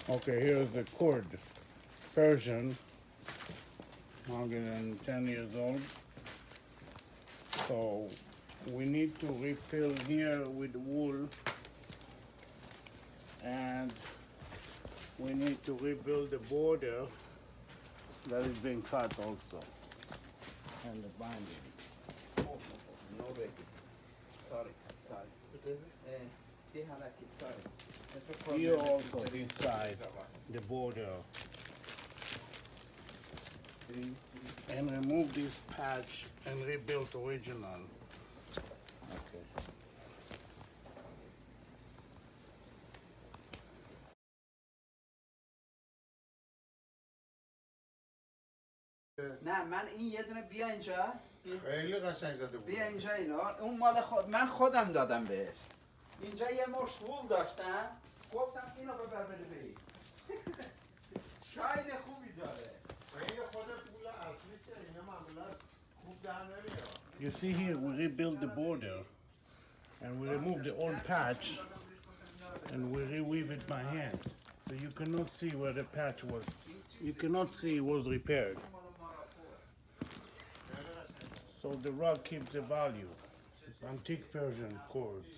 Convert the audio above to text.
Okay, here's the Kurd Persian, 110 years old. So we need to refill here with wool, and we need to rebuild the border that is being cut also, and the binding. No ready. Sorry. Sorry. That's a problem. Here also, this side, the border. And remove this patch and rebuild original. Okay. نه من این یه دونه بیا اینجا. خیلی قشنگ زده بود. بیا اینجا اینا. اون مال من خودم دادم بهش. اینجا یه مش وول داشتم. گفتم اینو ببر بده بری. شاید خوبی داره. این خود پول اصلیشه. اینا معمولا خوب در نمیاد. You see here, we rebuild the border, and we remove the old patch, and we reweave it by hand. So you cannot see where the patch was. You cannot see it was repaired. So the rug keeps the value. It's antique Persian cords.